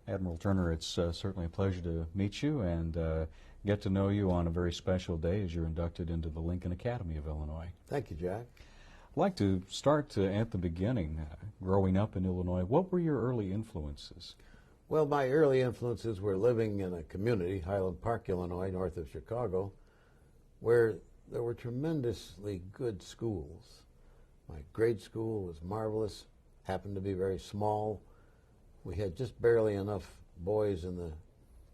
Admiral Turner, it's certainly a pleasure to meet you and get to know you on a very special day as you're inducted into the Lincoln Academy of Illinois. Thank you, Jack. I'd like to start at the beginning. Growing up in Illinois, what were your early influences? Well, my early influences were living in a community, Highland Park, Illinois, north of Chicago, where there were tremendously good schools. My grade school was marvelous, happened to be very small. We had just barely enough boys in the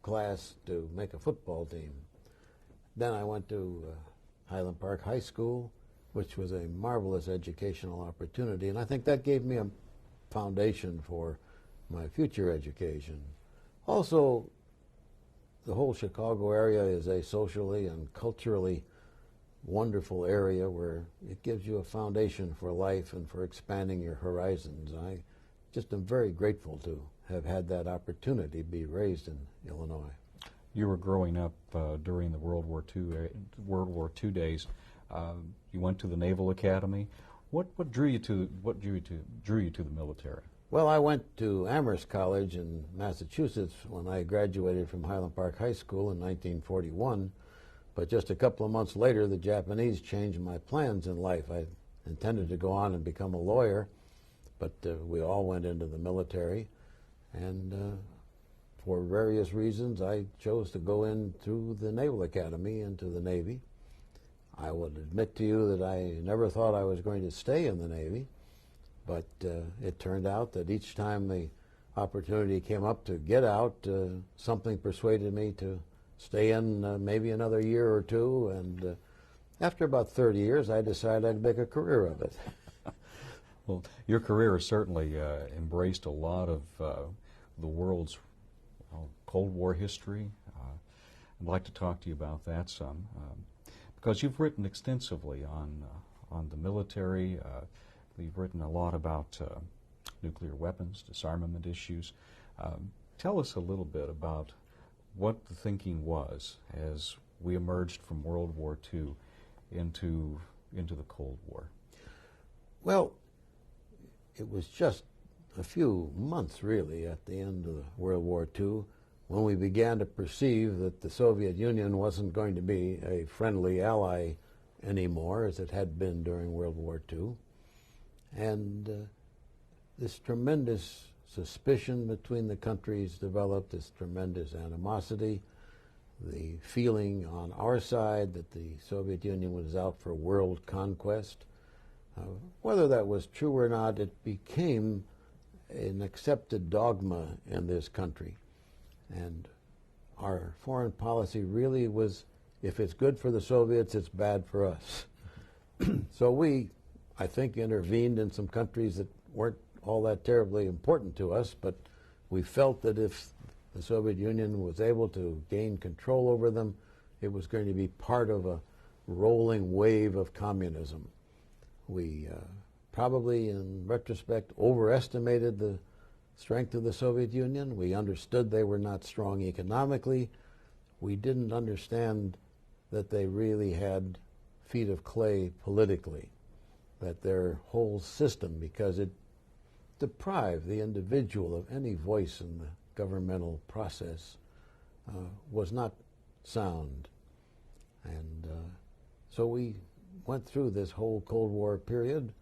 class to make a football team. Then I went to Highland Park High School, which was a marvelous educational opportunity, and I think that gave me a foundation for my future education. Also, the whole Chicago area is a socially and culturally wonderful area where it gives you a foundation for life and for expanding your horizons. I just am very grateful to have had that opportunity to be raised in Illinois. You were growing up during the World War II days. You went to the Naval Academy. What drew you to the military? Well, I went to Amherst College in Massachusetts when I graduated from Highland Park High School in 1941. But just a couple of months later, the Japanese changed my plans in life. I intended to go on and become a lawyer, but we all went into the military. And for various reasons, I chose to go in through the Naval Academy into the Navy. I would admit to you that I never thought I was going to stay in the Navy, but it turned out that each time the opportunity came up to get out, something persuaded me to stay in maybe another year or two, and after about 30 years, I decided I'd make a career of it. Well, your career has certainly embraced a lot of the world's Cold War history. I'd like to talk to you about that some, because you've written extensively on the military. You've written a lot about nuclear weapons, disarmament issues. Tell us a little bit about what the thinking was as we emerged from World War II into the Cold War. Well, it was just a few months, really, at the end of World War II when we began to perceive that the Soviet Union wasn't going to be a friendly ally anymore, as it had been during World War II. And this tremendous suspicion between the countries developed, this tremendous animosity, the feeling on our side that the Soviet Union was out for world conquest. Whether that was true or not, it became an accepted dogma in this country. And our foreign policy really was, if it's good for the Soviets, it's bad for us. So we, I think, intervened in some countries that weren't all that terribly important to us, but we felt that if the Soviet Union was able to gain control over them, it was going to be part of a rolling wave of communism. We probably, in retrospect, overestimated the strength of the Soviet Union. We understood they were not strong economically. We didn't understand that they really had feet of clay politically, that their whole system, because it deprived the individual of any voice in the governmental process, was not sound. And so we went through this whole Cold War period,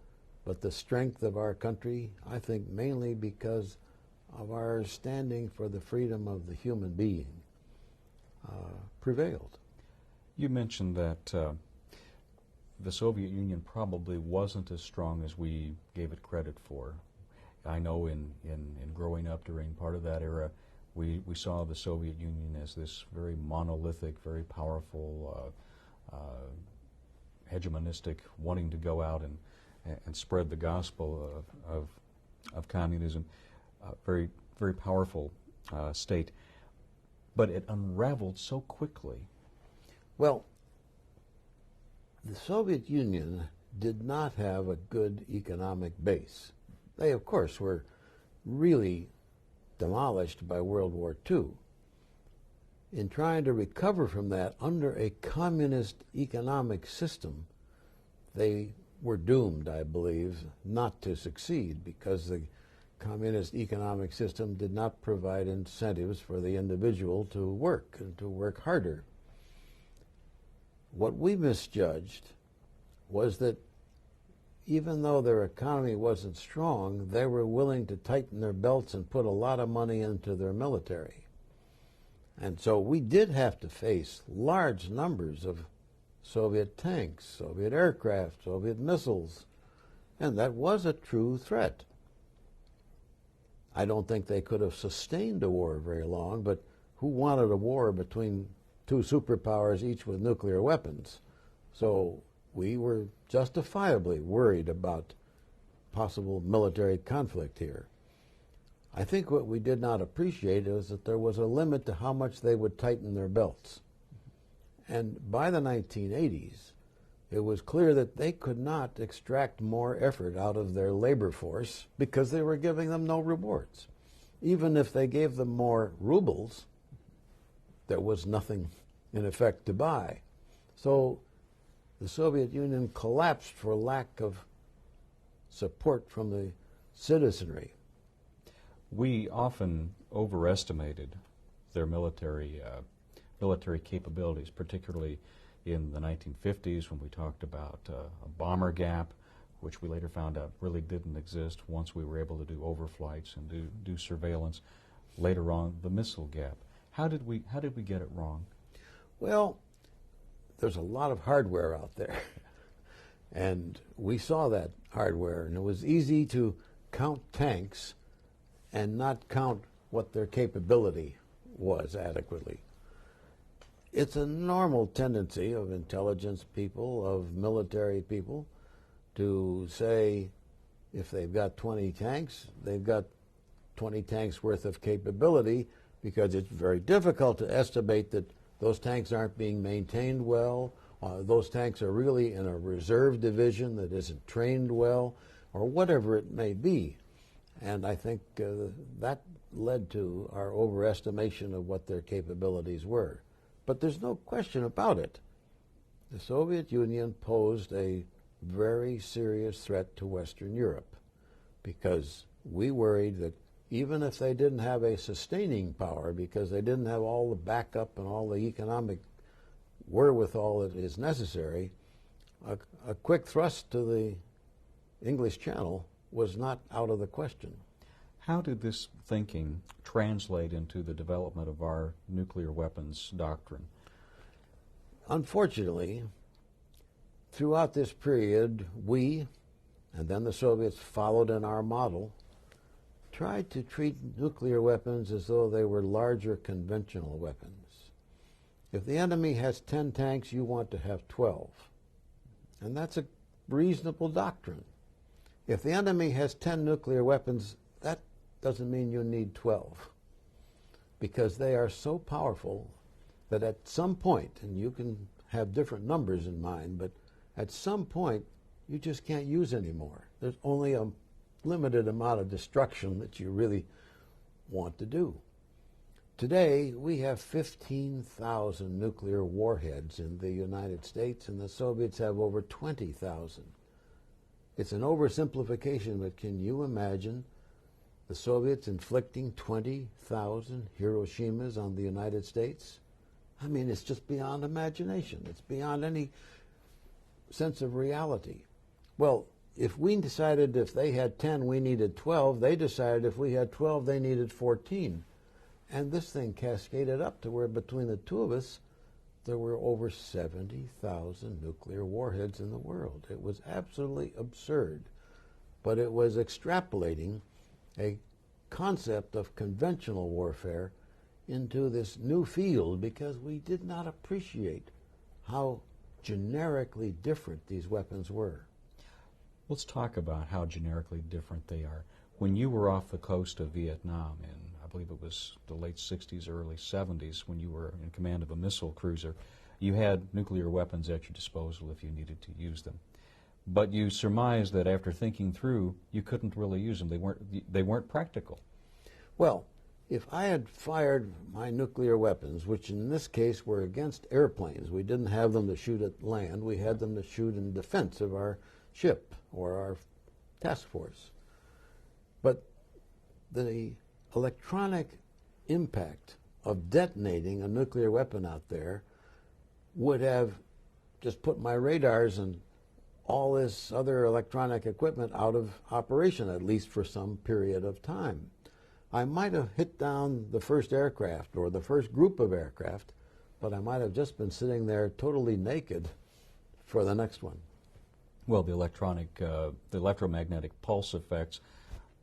but the strength of our country, I think mainly because of our standing for the freedom of the human being, prevailed. You mentioned that the Soviet Union probably wasn't as strong as we gave it credit for. I know in growing up during part of that era, we saw the Soviet Union as this very monolithic, very powerful, hegemonistic, wanting to go out and spread the gospel of communism, very, very powerful state. But it unraveled so quickly. Well, the Soviet Union did not have a good economic base. They, of course, were really demolished by World War II. In trying to recover from that under a communist economic system, they were doomed, I believe, not to succeed, because the communist economic system did not provide incentives for the individual to work and to work harder. What we misjudged was that even though their economy wasn't strong, they were willing to tighten their belts and put a lot of money into their military. And so we did have to face large numbers of Soviet tanks, Soviet aircraft, Soviet missiles, and that was a true threat. I don't think they could have sustained a war very long, but who wanted a war between two superpowers, each with nuclear weapons? So we were justifiably worried about possible military conflict here. I think what we did not appreciate is that there was a limit to how much they would tighten their belts. And by the 1980s, it was clear that they could not extract more effort out of their labor force because they were giving them no rewards. Even if they gave them more rubles, there was nothing in effect to buy. So the Soviet Union collapsed for lack of support from the citizenry. We often overestimated their military capabilities, particularly in the 1950s when we talked about a bomber gap, which we later found out really didn't exist once we were able to do overflights and do surveillance. Later on, the missile gap. How did we get it wrong? Well, there's a lot of hardware out there, and we saw that hardware, and it was easy to count tanks and not count what their capability was adequately. It's a normal tendency of intelligence people, of military people, to say if they've got 20 tanks, they've got 20 tanks worth of capability, because it's very difficult to estimate that those tanks aren't being maintained well, those tanks are really in a reserve division that isn't trained well, or whatever it may be. And I think that led to our overestimation of what their capabilities were. But there's no question about it. The Soviet Union posed a very serious threat to Western Europe, because we worried that even if they didn't have a sustaining power, because they didn't have all the backup and all the economic wherewithal that is necessary, a quick thrust to the English Channel was not out of the question. How did this thinking translate into the development of our nuclear weapons doctrine? Unfortunately, throughout this period, we, and then the Soviets followed in our model, tried to treat nuclear weapons as though they were larger conventional weapons. If the enemy has 10 tanks, you want to have 12. And that's a reasonable doctrine. If the enemy has 10 nuclear weapons, that doesn't mean you need 12, because they are so powerful that at some point, and you can have different numbers in mind, but at some point you just can't use anymore. There's only a limited amount of destruction that you really want to do. Today, we have 15,000 nuclear warheads in the United States, and the Soviets have over 20,000. It's an oversimplification, but can you imagine the Soviets inflicting 20,000 Hiroshimas on the United States? I mean, it's just beyond imagination. It's beyond any sense of reality. Well, if we decided if they had 10, we needed 12, they decided if we had 12, they needed 14. And this thing cascaded up to where between the two of us, there were over 70,000 nuclear warheads in the world. It was absolutely absurd. But it was extrapolating a concept of conventional warfare into this new field, because we did not appreciate how generically different these weapons were. Let's talk about how generically different they are. When you were off the coast of Vietnam in, I believe it was the late 60s, early 70s, when you were in command of a missile cruiser, you had nuclear weapons at your disposal if you needed to use them. But you surmised that after thinking through, you couldn't really use them. They weren't practical. Well, if I had fired my nuclear weapons, which in this case were against airplanes, we didn't have them to shoot at land, we had them to shoot in defense of our ship or our task force. But the electronic impact of detonating a nuclear weapon out there would have just put my radars and all this other electronic equipment out of operation, at least for some period of time. I might have hit down the first aircraft or the first group of aircraft, but I might have just been sitting there totally naked for the next one. Well, the electromagnetic pulse effects,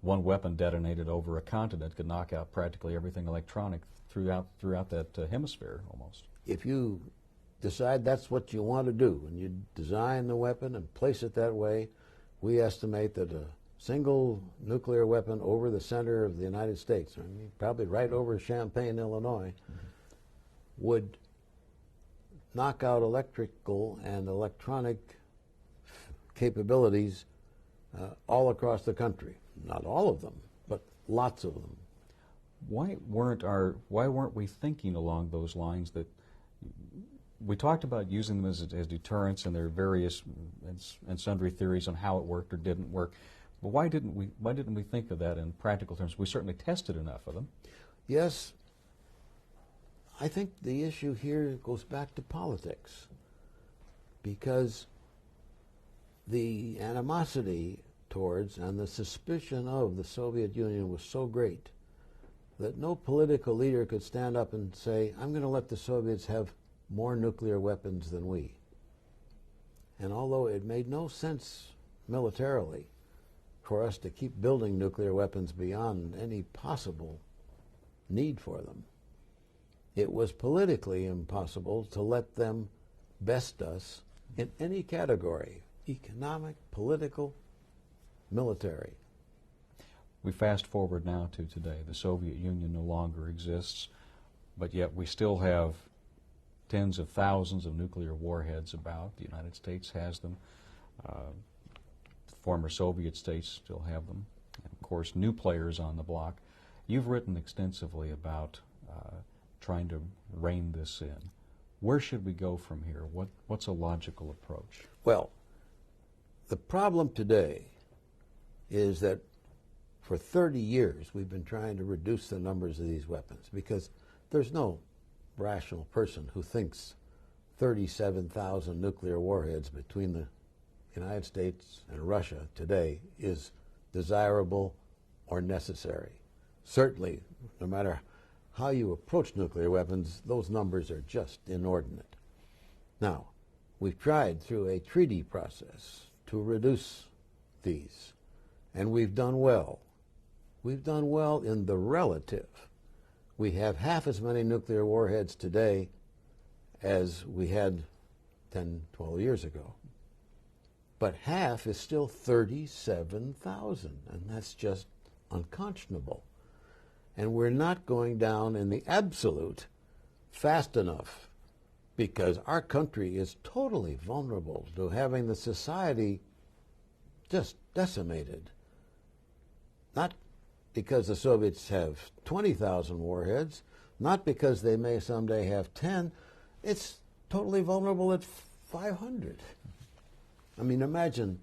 one weapon detonated over a continent could knock out practically everything electronic throughout that hemisphere almost. If you decide that's what you want to do and you design the weapon and place it that way, we estimate that a single nuclear weapon over the center of the United States, I mean, probably right over Champaign, Illinois, would knock out electrical and electronic capabilities all across the country. Not all of them, but lots of them. Why weren't we thinking along those lines? That we talked about using them as deterrents, and there are various and sundry theories on how it worked or didn't work. But why didn't we think of that in practical terms? We certainly tested enough of them. Yes, I think the issue here goes back to politics, because the animosity towards and the suspicion of the Soviet Union was so great that no political leader could stand up and say, I'm going to let the Soviets have more nuclear weapons than we. And although it made no sense militarily for us to keep building nuclear weapons beyond any possible need for them, it was politically impossible to let them best us in any category: economic, political, military. We fast forward now to today. The Soviet Union no longer exists, but yet we still have tens of thousands of nuclear warheads about. The United States has them. Former Soviet states still have them. And of course, new players on the block. You've written extensively about trying to rein this in. Where should we go from here? What's a logical approach? Well, the problem today is that for 30 years we've been trying to reduce the numbers of these weapons, because there's no rational person who thinks 37,000 nuclear warheads between the United States and Russia today is desirable or necessary. Certainly, no matter how you approach nuclear weapons, those numbers are just inordinate. Now, we've tried through a treaty process to reduce these, and we've done well. We've done well in the relative. We have half as many nuclear warheads today as we had 10, 12 years ago. But half is still 37,000, and that's just unconscionable. And we're not going down in the absolute fast enough, because our country is totally vulnerable to having the society just decimated. Not because the Soviets have 20,000 warheads, not because they may someday have 10. It's totally vulnerable at 500. I mean, imagine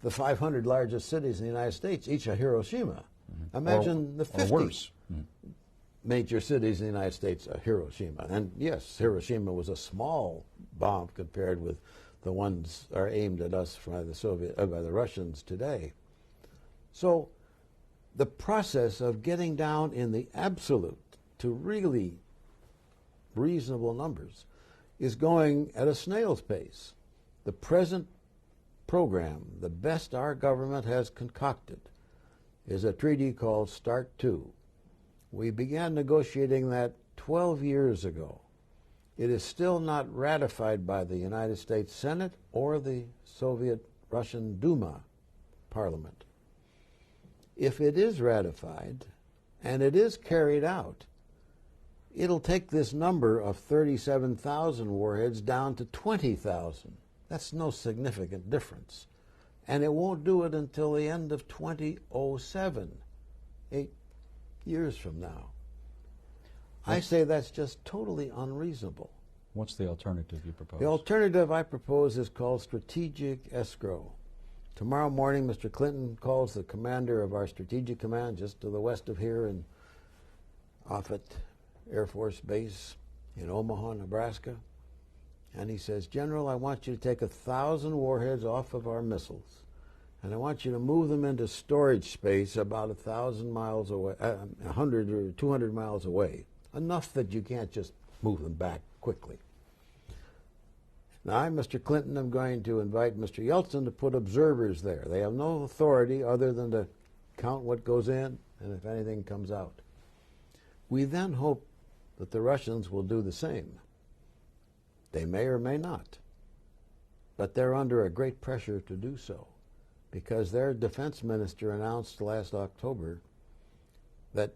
the 500 largest cities in the United States, each a Hiroshima. Imagine the 50 major cities in the United States, a Hiroshima. And yes, Hiroshima was a small bomb compared with the ones that are aimed at us by the Russians today. So the process of getting down in the absolute to really reasonable numbers is going at a snail's pace. The present program, the best our government has concocted, is a treaty called START II. We began negotiating that 12 years ago. It is still not ratified by the United States Senate or the Soviet Russian Duma parliament. If it is ratified and it is carried out, it'll take this number of 37,000 warheads down to 20,000. That's no significant difference. And it won't do it until the end of 2007, 8 years from now. I say that's just totally unreasonable. What's the alternative you propose? The alternative I propose is called strategic escrow. tomorrow morning, Mr. Clinton calls the commander of our strategic command just to the west of here in Offutt Air Force Base in Omaha, Nebraska. And he says, General, I want you to take 1,000 warheads off of our missiles, and I want you to move them into storage space about 1,000 miles away, 100 or 200 miles away, enough that you can't just move them back quickly. Now, I, Mr. Clinton, am going to invite Mr. Yeltsin to put observers there. They have no authority other than to count what goes in and if anything comes out. We then hope that the Russians will do the same. They may or may not, but they're under a great pressure to do so, because their defense minister announced last October that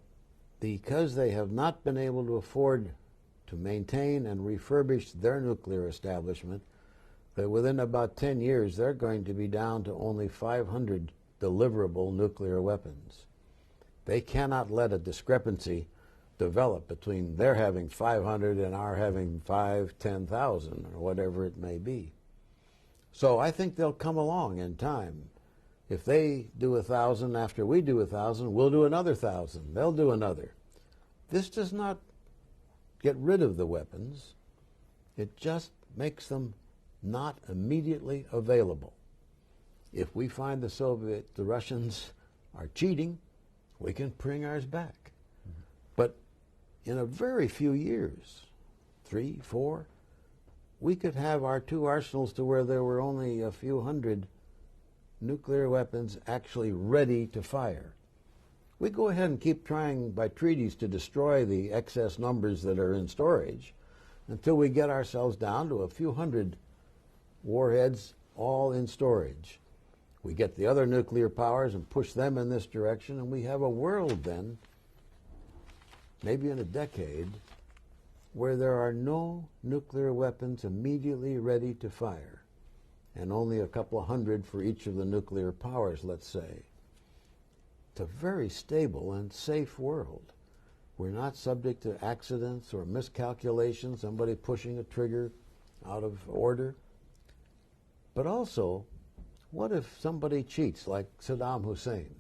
because they have not been able to afford to maintain and refurbish their nuclear establishment, that within about 10 years they're going to be down to only 500 deliverable nuclear weapons. They cannot let a discrepancy develop between their having 500 and our having 10,000 or whatever it may be. So I think they'll come along in time. If they do 1,000 after we do 1,000, we'll do another 1,000. They'll do another. This does not get rid of the weapons. It just makes them not immediately available. If we find the Russians are cheating, we can bring ours back. Mm-hmm. But in a very few years, 3, 4, we could have our 2 arsenals to where there were only a few hundred nuclear weapons actually ready to fire. We go ahead and keep trying by treaties to destroy the excess numbers that are in storage until we get ourselves down to a few hundred warheads all in storage. We get the other nuclear powers and push them in this direction, and we have a world then, maybe in a decade, where there are no nuclear weapons immediately ready to fire, and only a couple of hundred for each of the nuclear powers, let's say. It's a very stable and safe world. We're not subject to accidents or miscalculations, somebody pushing a trigger out of order. But also, what if somebody cheats like Saddam Hussein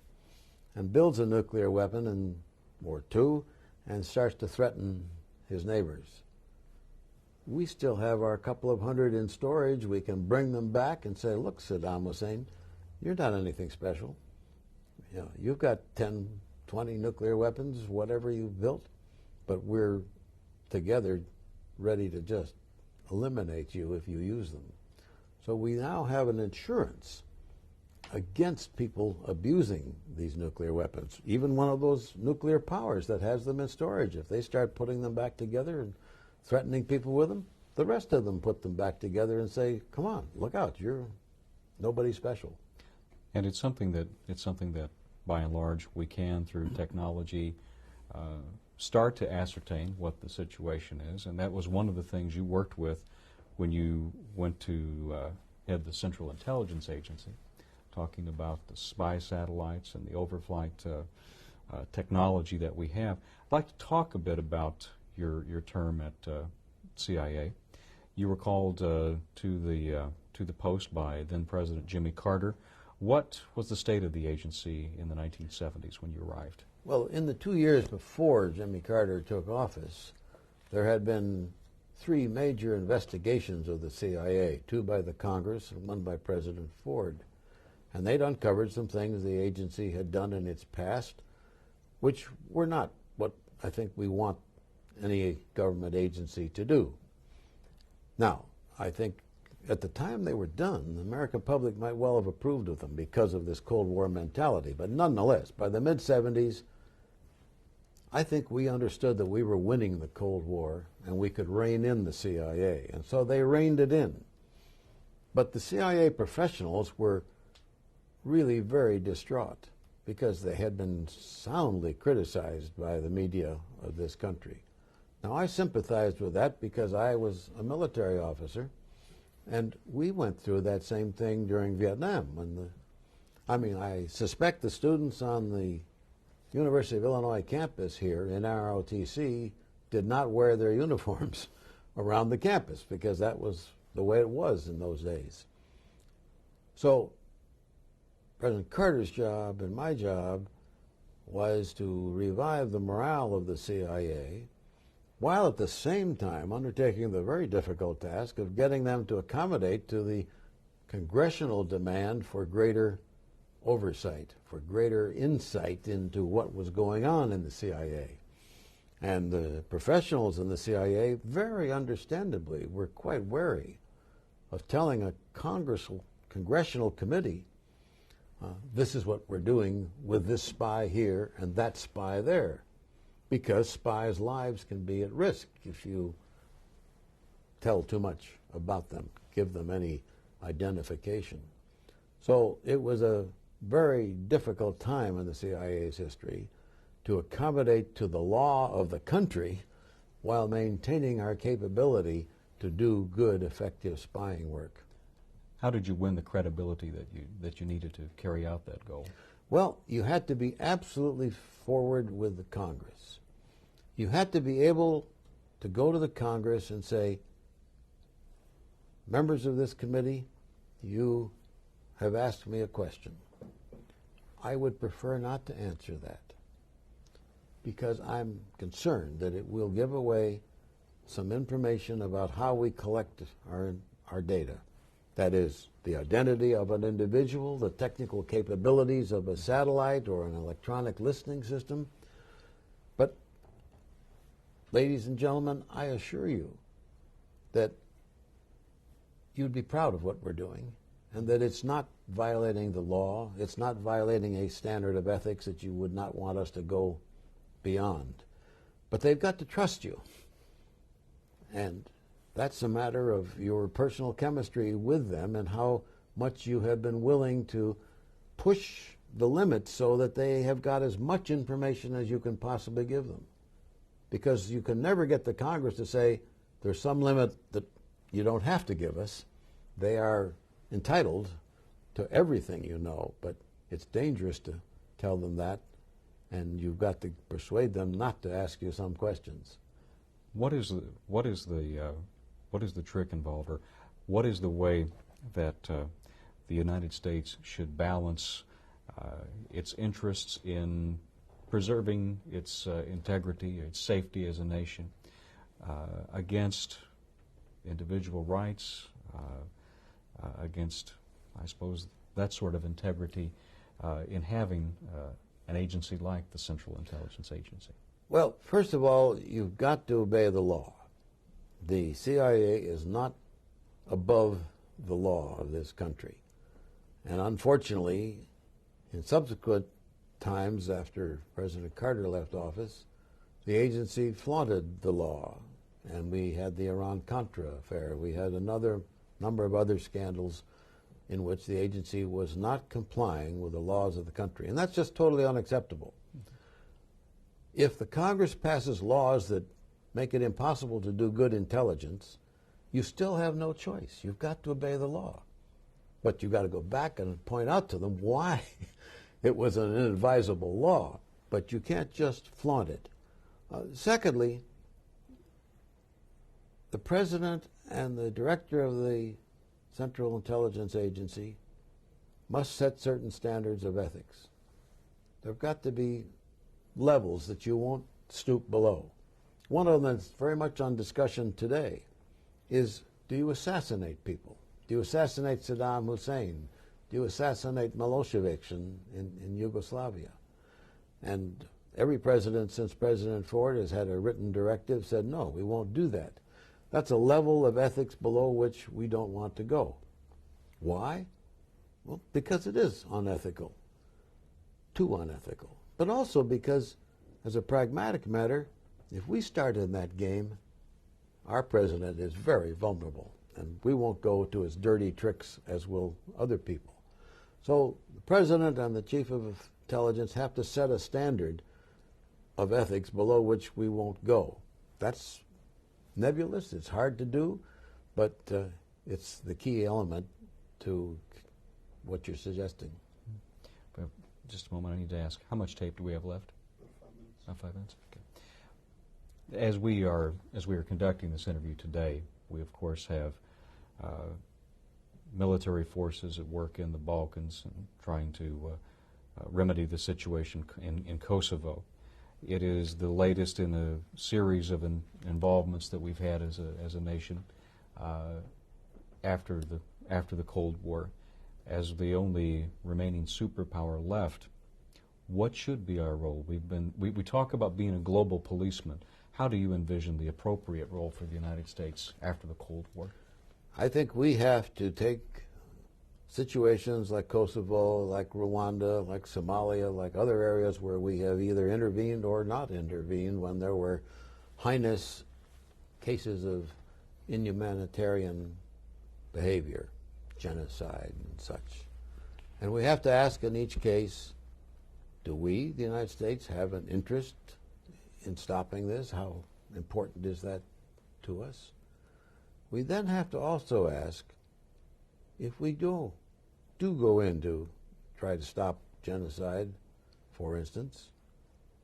and builds a nuclear weapon or 2 and starts to threaten his neighbors? We still have our couple of hundred in storage. We can bring them back and say, look, Saddam Hussein, you're not anything special. You know, you've got 10, 20 nuclear weapons, whatever you've built, but we're together ready to just eliminate you if you use them. So we now have an insurance against people abusing these nuclear weapons. Even one of those nuclear powers that has them in storage, if they start putting them back together and threatening people with them, the rest of them put them back together and say, come on, look out, you're nobody special. And it's something that by and large we can, through technology, start to ascertain what the situation is. And that was one of the things you worked with when you went to head the Central Intelligence Agency, talking about the spy satellites and the overflight technology that we have. I'd like to talk a bit about your term at CIA. You were called to the post by then President Jimmy Carter. What was the state of the agency in the 1970s when you arrived? Well, in the 2 years before Jimmy Carter took office, there had been 3 major investigations of the CIA, 2 by the Congress and 1 by President Ford. And they'd uncovered some things the agency had done in its past, which were not what I think we want any government agency to do. Now, I think at the time they were done, the American public might well have approved of them because of this Cold War mentality. But nonetheless, by the mid-70s, I think we understood that we were winning the Cold War and we could rein in the CIA. And so they reined it in. But the CIA professionals were really very distraught because they had been soundly criticized by the media of this country. Now, I sympathized with that because I was a military officer, and we went through that same thing during Vietnam. I suspect the students on the University of Illinois campus here in ROTC did not wear their uniforms around the campus because that was the way it was in those days. So President Carter's job and my job was to revive the morale of the CIA, while at the same time undertaking the very difficult task of getting them to accommodate to the congressional demand for greater oversight, for greater insight into what was going on in the CIA. And the professionals in the CIA, very understandably, were quite wary of telling a congressional committee, this is what we're doing with this spy here and that spy there, because spies' lives can be at risk if you tell too much about them, give them any identification. So it was a very difficult time in the CIA's history to accommodate to the law of the country while maintaining our capability to do good, effective spying work. How did you win the credibility that you needed to carry out that goal? Well, you had to be absolutely forward with the Congress. You had to be able to go to the Congress and say, members of this committee, you have asked me a question. I would prefer not to answer that because I'm concerned that it will give away some information about how we collect our data. That is, the identity of an individual, the technical capabilities of a satellite or an electronic listening system. But, ladies and gentlemen, I assure you that you'd be proud of what we're doing and that it's not violating the law, it's not violating a standard of ethics that you would not want us to go beyond. But they've got to trust you. And that's a matter of your personal chemistry with them and how much you have been willing to push the limits so that they have got as much information as you can possibly give them. Because you can never get the Congress to say, there's some limit that you don't have to give us. They are entitled to everything you know, but it's dangerous to tell them that, and you've got to persuade them not to ask you some questions. What is the trick involved, or what is the way that the United States should balance its interests in preserving its integrity, its safety as a nation, against individual rights, against, I suppose, that sort of integrity in having an agency like the Central Intelligence Agency? Well, first of all, you've got to obey the law. The CIA is not above the law of this country. And unfortunately, in subsequent times after President Carter left office, the agency flaunted the law. And we had the Iran-Contra affair. We had another number of other scandals in which the agency was not complying with the laws of the country. And that's just totally unacceptable. If the Congress passes laws that make it impossible to do good intelligence, you still have no choice. You've got to obey the law. But you've got to go back and point out to them why it was an inadvisable law. But you can't just flaunt it. Secondly, the President and the Director of the Central Intelligence Agency must set certain standards of ethics. There have got to be levels that you won't stoop below. One of them that's very much on discussion today is, do you assassinate people? Do you assassinate Saddam Hussein? Do you assassinate Milosevic in Yugoslavia? And every president since President Ford has had a written directive said, no, we won't do that. That's a level of ethics below which we don't want to go. Why? Well, because it is unethical, too unethical. But also because, as a pragmatic matter, if we start in that game, our president is very vulnerable, and we won't go to his dirty tricks as will other people. So the president and the chief of intelligence have to set a standard of ethics below which we won't go. That's nebulous, it's hard to do, but it's the key element to what you're suggesting. But just a moment, I need to ask, how much tape do we have left? 5 minutes. 5 minutes? Okay. As we are conducting this interview today, we of course have military forces at work in the Balkans and trying to remedy the situation in Kosovo. It is the latest in a series of involvements that we've had as a nation after the Cold War. As the only remaining superpower left, what should be our role? We talk about being a global policeman. How do you envision the appropriate role for the United States after the Cold War? I think we have to take situations like Kosovo, like Rwanda, like Somalia, like other areas where we have either intervened or not intervened when there were heinous cases of inhumanitarian behavior, genocide and such. And we have to ask in each case, do we, the United States, have an interest in stopping this? How important is that to us? We then have to also ask, if we do go in to try to stop genocide, for instance,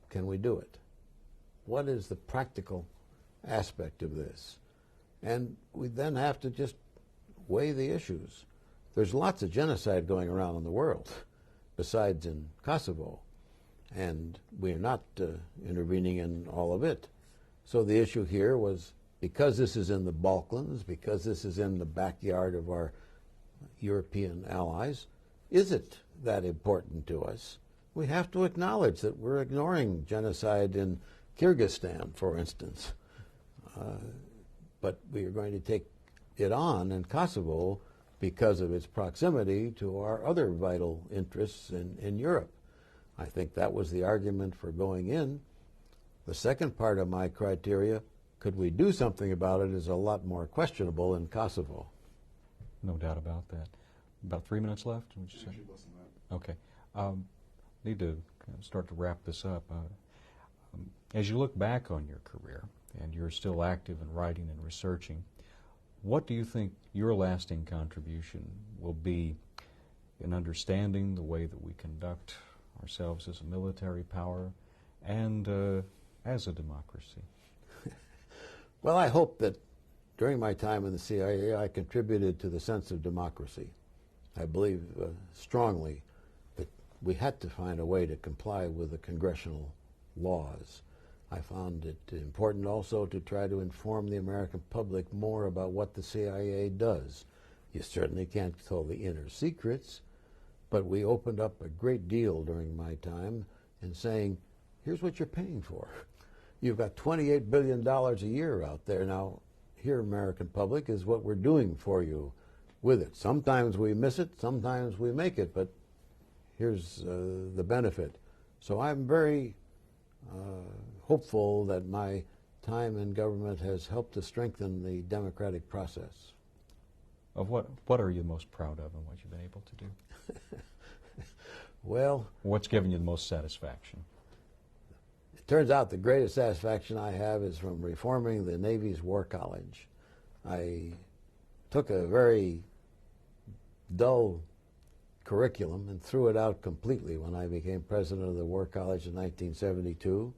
can we do it? What is the practical aspect of this? And we then have to just weigh the issues. There's lots of genocide going around in the world, besides in Kosovo, and we're not intervening in all of it. So the issue here was, because this is in the Balkans, because this is in the backyard of our European allies, is it that important to us? We have to acknowledge that we're ignoring genocide in Kyrgyzstan, for instance. But we are going to take it on in Kosovo because of its proximity to our other vital interests in Europe. I think that was the argument for going in. The second part of my criteria, could we do something about it, is a lot more questionable in Kosovo. No doubt about that. About 3 minutes left, would you say? Actually less than that. Okay. Need to start to wrap this up. As you look back on your career, and you're still active in writing and researching, what do you think your lasting contribution will be in understanding the way that we conduct ourselves as a military power and as a democracy? Well, I hope that during my time in the CIA, I contributed to the sense of democracy. I believe strongly that we had to find a way to comply with the congressional laws. I found it important also to try to inform the American public more about what the CIA does. You certainly can't tell the inner secrets, but we opened up a great deal during my time in saying, here's what you're paying for. You've got $28 billion a year out there. Now, here, American public, is what we're doing for you with it. Sometimes we miss it, sometimes we make it, but here's the benefit. So I'm very hopeful that my time in government has helped to strengthen the democratic process. Of what are you most proud of and what you've been able to do? Well, what's given you the most satisfaction? It turns out the greatest satisfaction I have is from reforming the Navy's War College. I took a very dull curriculum and threw it out completely when I became president of the War College in 1972.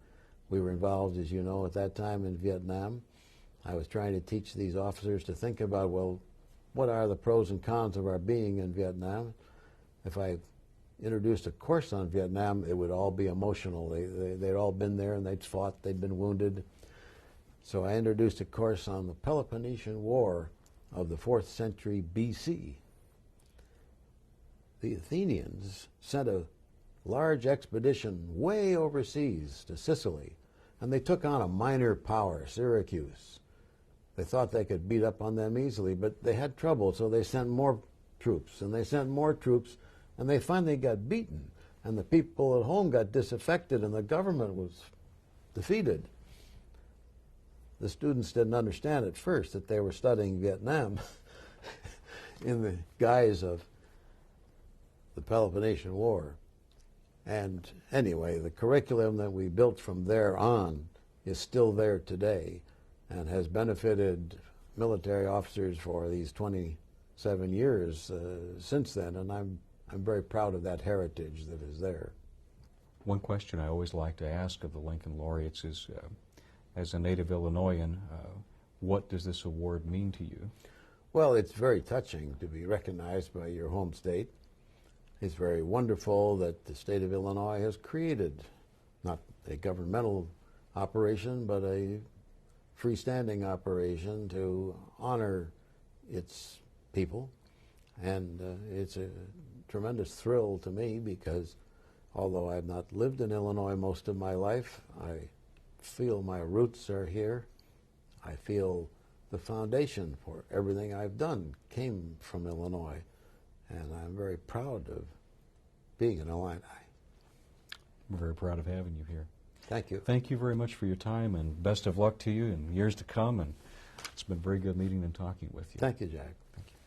We were involved, as you know, at that time in Vietnam. I was trying to teach these officers to think about, well, what are the pros and cons of our being in Vietnam? If I introduced a course on Vietnam, it would all be emotional. They'd all been there and they'd fought, they'd been wounded. So I introduced a course on the Peloponnesian War of the 4th century BC. The Athenians sent a large expedition way overseas to Sicily, and they took on a minor power, Syracuse. They thought they could beat up on them easily, but they had trouble, so they sent more troops, and they sent more troops, and they finally got beaten, and the people at home got disaffected, and the government was defeated. The students didn't understand at first that they were studying Vietnam in the guise of the Peloponnesian War. And anyway, the curriculum that we built from there on is still there today and has benefited military officers for these 27 years since then, and I'm very proud of that heritage that is there. One question I always like to ask of the Lincoln Laureates is, as a native Illinoisan, what does this award mean to you? Well, it's very touching to be recognized by your home state. It's very wonderful that the state of Illinois has created not a governmental operation, but a freestanding operation to honor its people. And it's a tremendous thrill to me because although I've not lived in Illinois most of my life, I feel my roots are here. I feel the foundation for everything I've done came from Illinois, and I'm very proud of being an Illini. We're very proud of having you here. Thank you. Thank you very much for your time, and best of luck to you in years to come. And it's been very good meeting and talking with you. Thank you, Jack. Thank you.